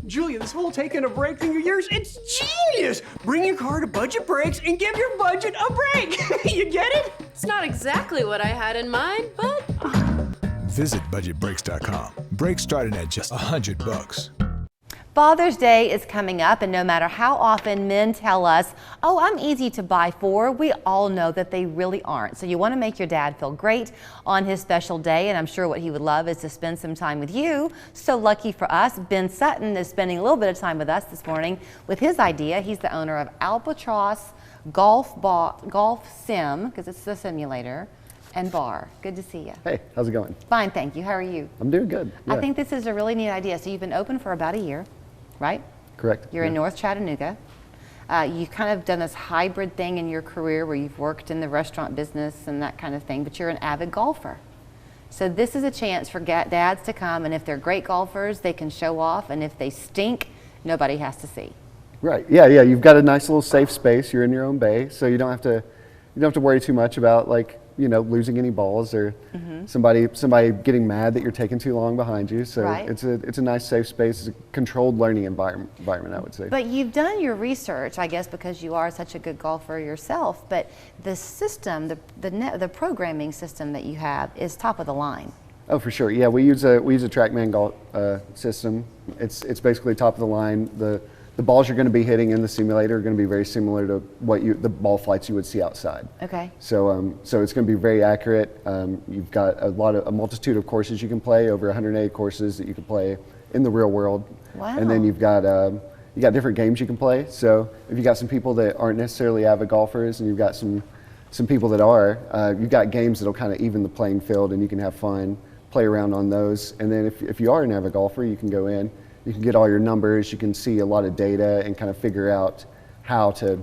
Julia, this whole taking a break thing of yours, it's genius! Bring your car to Budget Breaks and give your budget a break. You get it? It's not exactly what I had in mind, but... Visit budgetbreaks.com. Breaks starting at just $100. Father's Day is coming up, and no matter how often men tell us, oh, I'm easy to buy for, we all know that they really aren't. So you want to make your dad feel great on his special day, and I'm sure what he would love is to spend some time with you. So lucky for us, Ben Sutton is spending a little bit of time with us this morning with his idea. He's the owner of Albatross Golf Sim, because it's the simulator, and bar. Good to see you. Hey, how's it going? Fine, thank you. How are you? I'm doing good. Yeah. I think this is a really neat idea. So you've been open for about a year, right? Correct. You're in North Chattanooga. You've kind of done this hybrid thing in your career where you've worked in the restaurant business and that kind of thing, but you're an avid golfer. So this is a chance for dads to come, and if they're great golfers, they can show off, and if they stink, nobody has to see. Right. Yeah. You've got a nice little safe space. You're in your own bay, so you don't have to worry too much about, like, losing any balls or somebody getting mad that you're taking too long behind you. So right. it's a nice safe space. It's a controlled learning environment, I would say. But you've done your research, I guess, because you are such a good golfer yourself. But the system, the programming system that you have is top of the line. Oh, for sure. Yeah, we use a TrackMan golf system. It's basically top of the line. The balls you're going to be hitting in the simulator are going to be very similar to the ball flights you would see outside. Okay. So it's going to be very accurate. You've got a multitude of courses you can play, over 108 courses that you can play in the real world. Wow. And then you got different games you can play. So if you got some people that aren't necessarily avid golfers, and you've got some people that are, you've got games that'll kind of even the playing field, and you can have fun, play around on those. And then if you are an avid golfer, you can go in. You can get all your numbers, you can see a lot of data and kind of figure out how to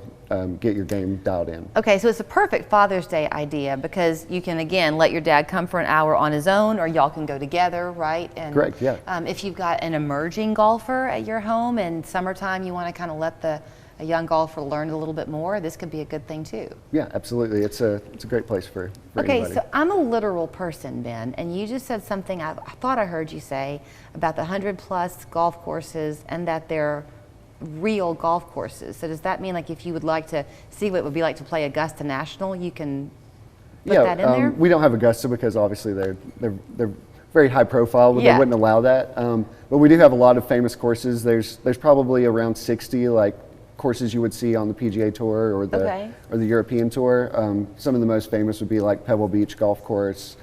get your game dialed in. Okay, so it's a perfect Father's Day idea because you can, again, let your dad come for an hour on his own, or y'all can go together, right? And, correct, yeah. If you've got an emerging golfer at your home and summertime you want to kind of let a young golfer learn a little bit more, this could be a good thing too. Yeah, absolutely. It's a great place for anybody. Okay, so I'm a literal person, Ben, and you just said something I thought I heard you say about the 100+ golf courses and that they're real golf courses. So does that mean, like, if you would like to see what it would be like to play Augusta National, you can put that in there? We don't have Augusta because obviously they're very high profile, but they wouldn't allow that. But we do have a lot of famous courses. There's probably around 60 courses you would see on the PGA Tour or the European Tour. Some of the most famous would be like Pebble Beach Golf Course,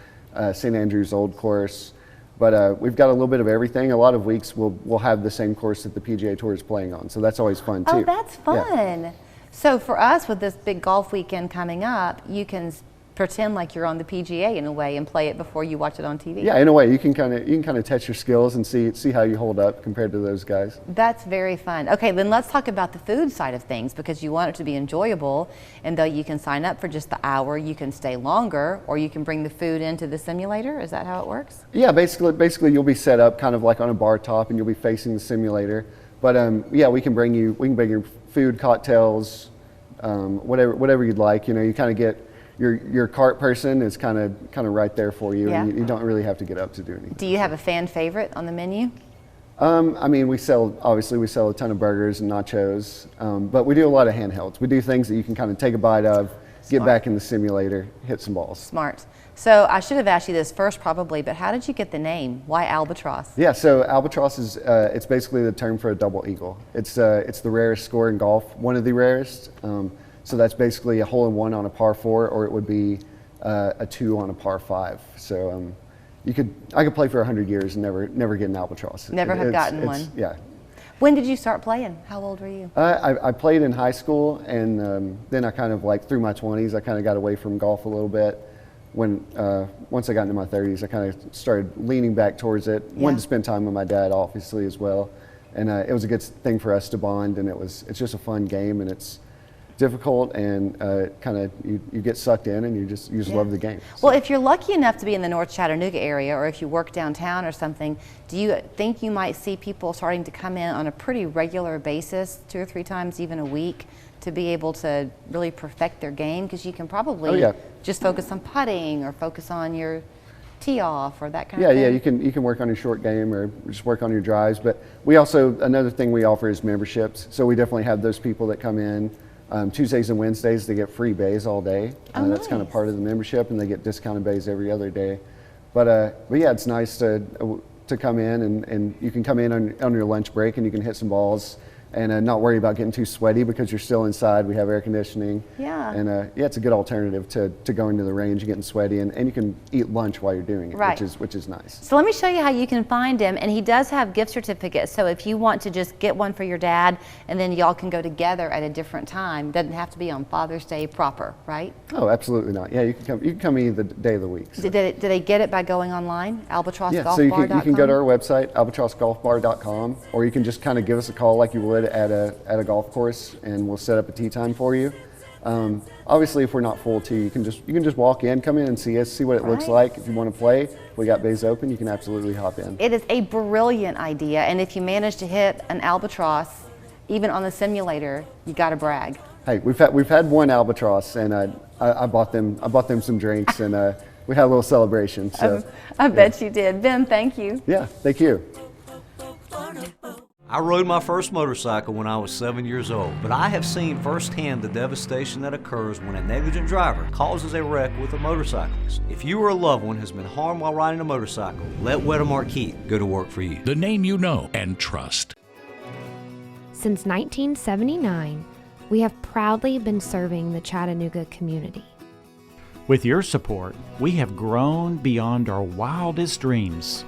St. Andrews Old Course. But we've got a little bit of everything. A lot of weeks we'll have the same course that the PGA Tour is playing on, so that's always fun too. Oh, that's fun. Yeah. So for us, with this big golf weekend coming up, you can pretend like you're on the PGA in a way and play it before you watch it on TV. Yeah, in a way, you can kind of test your skills and see how you hold up compared to those guys. That's very fun. Okay, then let's talk about the food side of things, because you want it to be enjoyable, and though you can sign up for just the hour, you can stay longer, or you can bring the food into the simulator. Is that how it works? Yeah, basically you'll be set up kind of like on a bar top, and you'll be facing the simulator. But yeah, we can bring your food, cocktails, whatever you'd like. You kind of get. Your cart person is kind of right there for you, and you don't really have to get up to do anything. Do you have a fan favorite on the menu? I mean, we sell a ton of burgers and nachos, but we do a lot of handhelds. We do things that you can kind of take a bite of, get back in the simulator, hit some balls. Smart. So I should have asked you this first probably, but how did you get the name? Why Albatross? Yeah, so Albatross is it's basically the term for a double eagle. It's the rarest score in golf, one of the rarest. So that's basically a hole-in-one on a par 4, or it would be a 2 on a par 5. So I could play for 100 years and never get an albatross. Never have gotten one. Yeah. When did you start playing? How old were you? I played in high school, and then I kind of through my 20s, I kind of got away from golf a little bit. Once I got into my 30s, I kind of started leaning back towards it. Yeah. Wanted to spend time with my dad, obviously, as well, and it was a good thing for us to bond. And it's just a fun game, and it's difficult, and kind of you get sucked in, and you just love the game. So. Well, if you're lucky enough to be in the North Chattanooga area, or if you work downtown or something, do you think you might see people starting to come in on a pretty regular basis, 2 or 3 times even a week, to be able to really perfect their game? Because you can probably just focus on putting or focus on your tee off or that kind Yeah, of thing? yeah, you can work on your short game or just work on your drives. But we also, another thing we offer is memberships. So we definitely have those people that come in Tuesdays and Wednesdays. They get free bays all day. That's kind of part of the membership, and they get discounted bays every other day. But yeah, it's nice to come in, and you can come in on your lunch break and you can hit some balls and not worry about getting too sweaty because you're still inside. We have air conditioning. Yeah. And yeah, it's a good alternative to going to the range and getting sweaty, and you can eat lunch while you're doing it, Right. which is nice. So let me show you how you can find him, and he does have gift certificates. So if you want to just get one for your dad, and then y'all can go together at a different time, doesn't have to be on Father's Day proper, right? Oh, absolutely not. Yeah, you can come either day of the week. So. Do they get it by going online, albatrossgolfbar.com? Yeah, so you can go to our website, albatrossgolfbar.com, or you can just kind of give us a call like you would at a golf course, and we'll set up a tee time for you. Obviously, if we're not full tee, you can just walk in, come in and see us, see what it looks like. If you want to play, if we got bays open, you can absolutely hop in. It is a brilliant idea, and if you manage to hit an albatross, even on the simulator, you got to brag. Hey, we've had one albatross, and I bought them some drinks, and we had a little celebration. So I bet you did. Ben, thank you. yeah, thank you. I rode my first motorcycle when I was 7 years old, but I have seen firsthand the devastation that occurs when a negligent driver causes a wreck with a motorcyclist. If you or a loved one has been harmed while riding a motorcycle, let Wedemark Keith go to work for you. The name you know and trust. Since 1979, we have proudly been serving the Chattanooga community. With your support, we have grown beyond our wildest dreams.